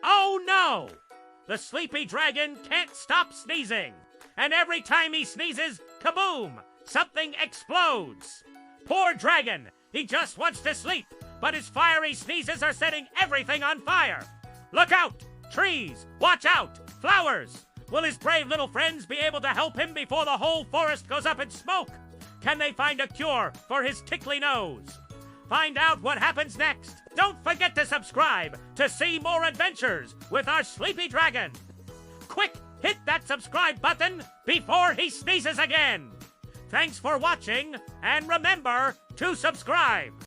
Oh no! The sleepy dragon can't stop sneezing. And every time he sneezes, kaboom! Something explodes. Poor dragon! He just wants to sleep, but his fiery sneezes are setting everything on fire. Look out! Trees! Watch out! Flowers! Will his brave little friends be able to help him before the whole forest goes up in smoke? Can they find a cure for his tickly nose? Find out what happens next. Don't forget to subscribe to see more adventures with our sleepy dragon. Quick, hit that subscribe button before he sneezes again. Thanks for watching, and remember to subscribe.